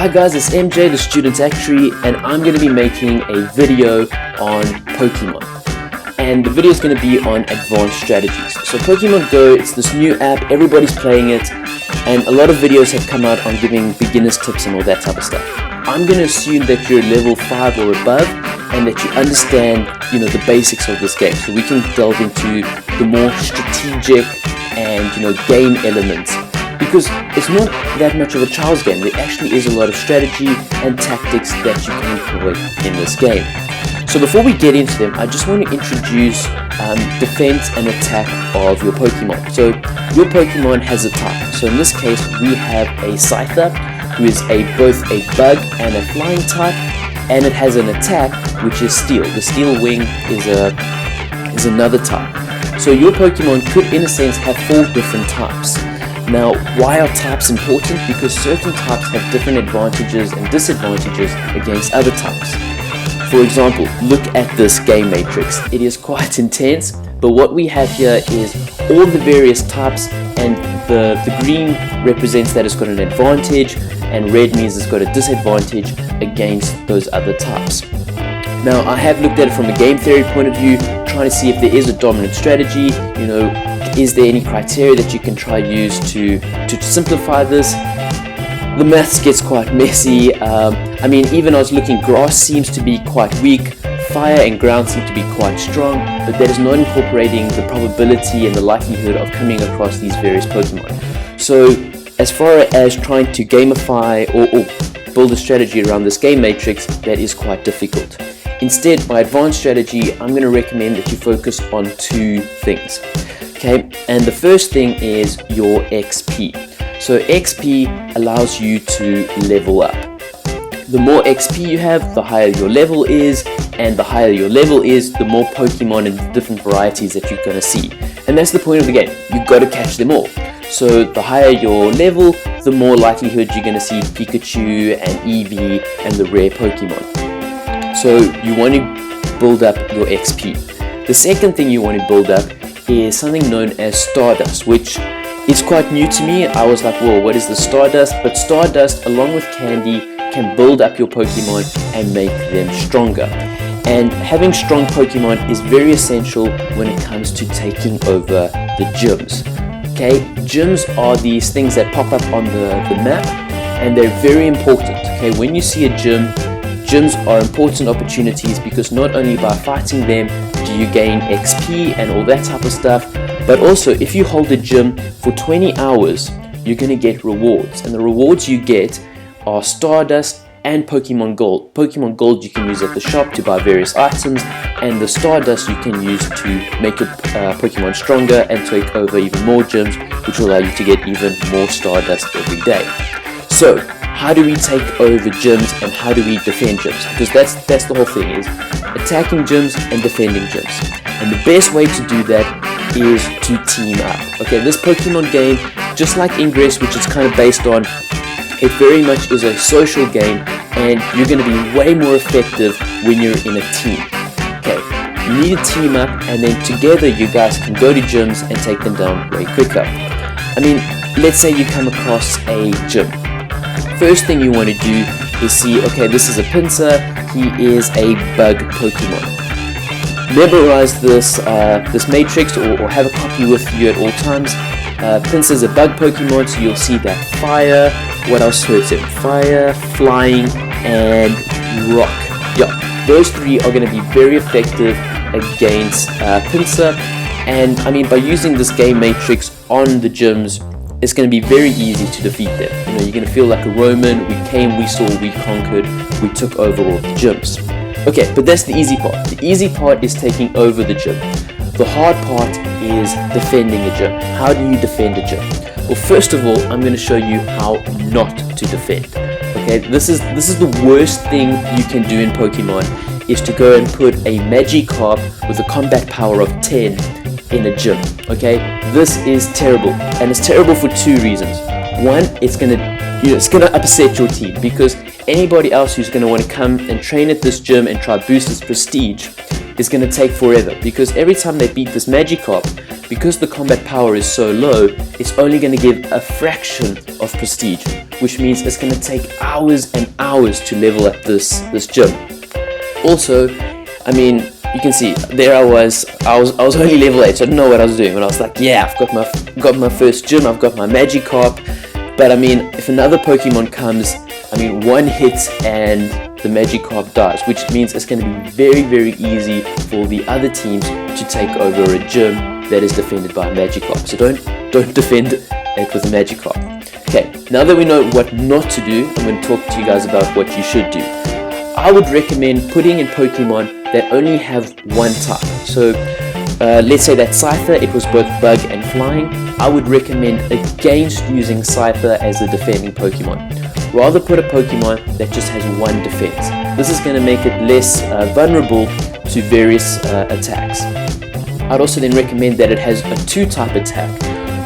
Hi guys, it's MJ, the student actuary, and I'm going to be making a video on Pokemon. And the video is going to be on advanced strategies. So Pokemon Go, it's this new app, everybody's playing it, and a lot of videos have come out on giving beginners tips and all that type of stuff. I'm going to assume that you're level 5 or above, and that you understand, the basics of this game. So we can delve into the more strategic and, game elements. Because it's not that much of a child's game. There actually is a lot of strategy and tactics that you can employ in this game. So before we get into them, I just want to introduce defense and attack of your Pokemon. So your Pokemon has a type. So in this case, we have a Scyther, who is both a bug and a flying type, and it has an attack which is Steel. The Steel Wing is another type. So your Pokemon could, in a sense, have 4 different types. Now, why are types important? Because certain types have different advantages and disadvantages against other types. For example, look at this game matrix. It is quite intense, but what we have here is all the various types, and the green represents that it's got an advantage, and red means it's got a disadvantage against those other types. Now, I have looked at it from a game theory point of view, trying to see if there is a dominant strategy, is there any criteria that you can try use to simplify this? The maths gets quite messy. Even I was looking, grass seems to be quite weak, fire and ground seem to be quite strong, but that is not incorporating the probability and the likelihood of coming across these various Pokemon. So as far as trying to gamify or build a strategy around this game matrix, that is quite difficult. Instead, my advanced strategy, I'm going to recommend that you focus on 2 things. Okay, and the first thing is your XP. So XP allows you to level up. The more XP you have, the higher your level is, and the higher your level is, the more Pokemon and different varieties that you're going to see. And that's the point of the game. You've got to catch them all. So the higher your level, the more likelihood you're going to see Pikachu and Eevee and the rare Pokemon. So you want to build up your XP. The second thing you want to build up is something known as Stardust, which is quite new to me. I was like, whoa, what is the Stardust? But Stardust, along with Candy, can build up your Pokemon and make them stronger. And having strong Pokemon is very essential when it comes to taking over the gyms. Okay, gyms are these things that pop up on the map, and they're very important. Okay, when you see a gym, gyms are important opportunities because not only by fighting them do you gain XP and all that type of stuff, but also if you hold a gym for 20 hours, you're going to get rewards. And the rewards you get are Stardust and Pokemon Gold. Pokemon Gold you can use at the shop to buy various items, and the Stardust you can use to make your Pokemon stronger and take over even more gyms, which will allow you to get even more Stardust every day. So, how do we take over gyms and how do we defend gyms? Because that's the whole thing, is attacking gyms and defending gyms. And the best way to do that is to team up. Okay, this Pokemon game, just like Ingress, which is kind of based on, it very much is a social game, and you're going to be way more effective when you're in a team. Okay, you need to team up, and then together you guys can go to gyms and take them down way quicker. Let's say you come across a gym. First thing you want to do is see, okay, this is a Pinsir, he is a bug Pokemon. Memorize this matrix or have a copy with you at all times. Pinsir is a bug Pokemon, so you'll see that fire, what else hurts him? Fire, flying, and rock. Yeah, those 3 are going to be very effective against Pinsir. And by using this game matrix on the gyms, it's going to be very easy to defeat them. You're going to feel like a Roman. We came, we saw, we conquered, we took over all the gyms. Okay, but that's the easy part. The easy part is taking over the gym. The hard part is defending a gym. How do you defend a gym? Well, first of all, I'm going to show you how not to defend. Okay, this is the worst thing you can do in Pokemon, is to go and put a Magikarp with a combat power of 10 in a gym. Okay, this is terrible, and it's terrible for 2 reasons. One, it's gonna upset your team, because anybody else who's gonna want to come and train at this gym and try boost its prestige is gonna take forever, because every time they beat this Magikarp, because the combat power is so low, it's only gonna give a fraction of prestige. which means it's going to take hours and hours to level up this gym. Also, I mean, you can see there I was only level 8, so I didn't know what I was doing. And I was like, yeah, I've got my first gym, I've got my Magikarp. But I mean, if another Pokemon comes, I mean, one hit and the Magikarp dies, which means it's going to be very, very easy for the other teams to take over a gym that is defended by a Magikarp. So don't defend it with a Magikarp. Okay, now that we know what not to do, I'm going to talk to you guys about what you should do. I would recommend putting in Pokemon that only have one type. So let's say that Scyther, it was both bug and flying. I would recommend against using Scyther as a defending Pokemon. Rather put a Pokemon that just has one defense. This is going to make it less vulnerable to various attacks. I'd also then recommend that it has a 2-type attack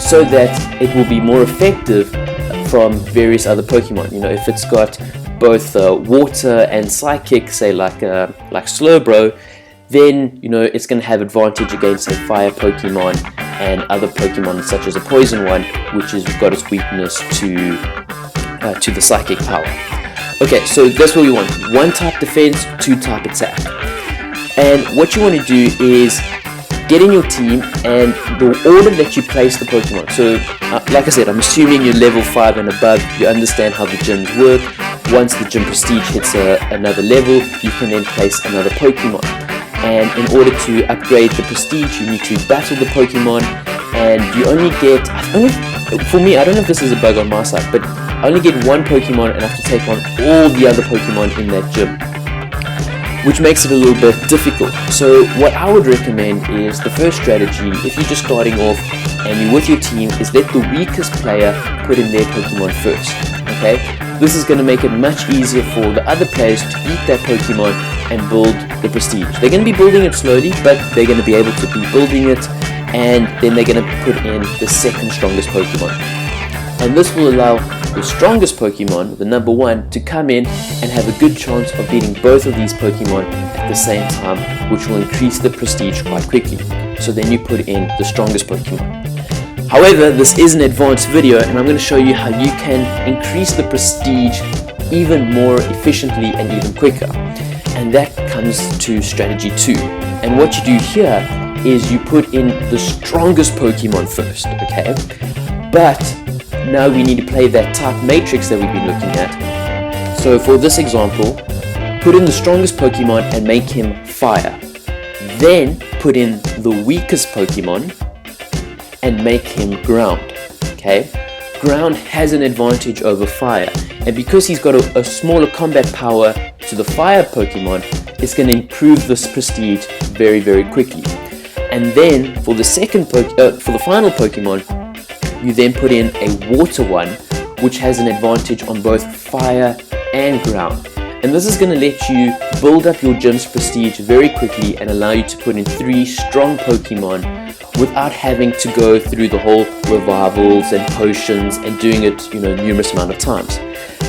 so that it will be more effective from various other Pokemon. You know, if it's got both water and psychic, say like Slowbro, then you know it's going to have advantage against say fire Pokemon and other Pokemon such as a poison one, which has got its weakness to the psychic power. Okay, so that's what we want: 1-type defense, 2-type attack. And what you want to do is get in your team and the order that you place the Pokemon. So like I said, I'm assuming you're level 5 and above, you understand how the gyms work. Once the gym prestige hits another level, you can then place another Pokemon. And in order to upgrade the prestige, you need to battle the Pokemon, and you only get, for me, I don't know if this is a bug on my side, but I only get one Pokemon and I have to take on all the other Pokemon in that gym, which makes it a little bit difficult. So what I would recommend is the first strategy, if you're just starting off and you're with your team, is let the weakest player put in their Pokemon first. Okay? This is going to make it much easier for the other players to beat that Pokemon and build the prestige. They're going to be building it slowly, but they're going to be able to be building it, and then they're going to put in the second strongest Pokemon. And this will allow the strongest Pokemon, the number 1, to come in and have a good chance of beating both of these Pokemon at the same time, which will increase the prestige quite quickly. So then you put in the strongest Pokemon. However, this is an advanced video and I'm going to show you how you can increase the prestige even more efficiently and even quicker. And that comes to strategy 2. And what you do here is you put in the strongest Pokemon first, okay? But now we need to play that type matrix that we've been looking at. So for this example, put in the strongest Pokemon and make him fire. Then put in the weakest Pokemon and make him ground. Okay? Ground has an advantage over fire, and because he's got a smaller combat power to the fire Pokemon, it's going to improve this prestige very, very quickly. And then for the for the final Pokemon, you then put in a water one, which has an advantage on both fire and ground. And this is going to let you build up your gym's prestige very quickly and allow you to put in 3 strong Pokemon without having to go through the whole revivals and potions and doing it, you know, numerous amount of times.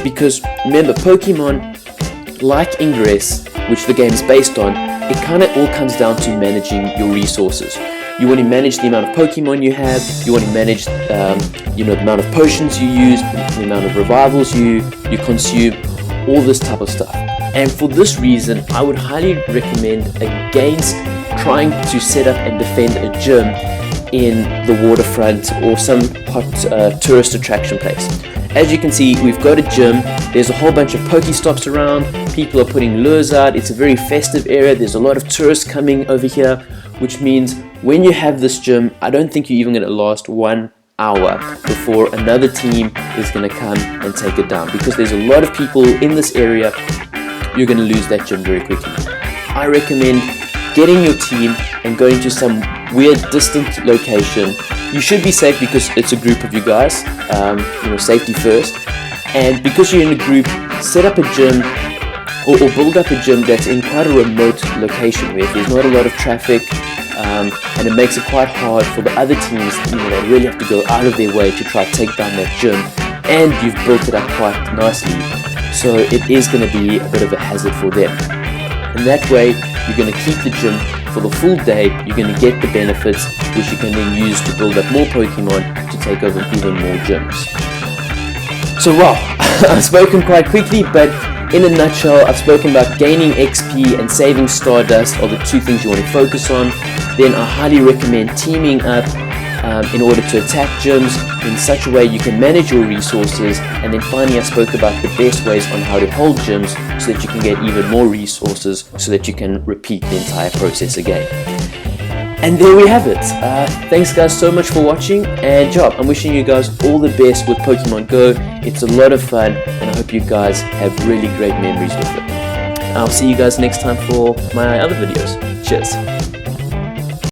Because remember, Pokemon, like Ingress, which the game is based on, it kind of all comes down to managing your resources. You want to manage the amount of Pokemon you have, you want to manage the amount of potions you use, the amount of revivals you consume, all this type of stuff. And for this reason, I would highly recommend against trying to set up and defend a gym in the waterfront or some hot tourist attraction place. As you can see, we've got a gym, there's a whole bunch of Pokestops around, people are putting lures out, it's a very festive area, there's a lot of tourists coming over here, which means when you have this gym, I don't think you're even going to last 1 hour before another team is going to come and take it down, because there's a lot of people in this area. You're going to lose that gym very quickly. I recommend getting your team and going to some weird distant location. You should be safe because it's a group of you guys, safety first. And because you're in a group, set up a gym or build up a gym that's in quite a remote location where there's not a lot of traffic, and it makes it quite hard for the other teams. They really have to go out of their way to try to take down that gym, and you've built it up quite nicely, so it is going to be a bit of a hazard for them. And that way, you're going to keep the gym for the full day, you're going to get the benefits, which you can then use to build up more Pokemon to take over even more gyms. So wow, I've spoken quite quickly, but in a nutshell, I've spoken about gaining XP and saving Stardust are the two things you want to focus on. Then I highly recommend teaming up in order to attack gyms in such a way you can manage your resources. And then finally, I spoke about the best ways on how to hold gyms so that you can get even more resources so that you can repeat the entire process again. And there we have it. Thanks guys so much for watching, and I'm wishing you guys all the best with Pokemon Go. It's a lot of fun, and I hope you guys have really great memories with it. I'll see you guys next time for my other videos. Cheers.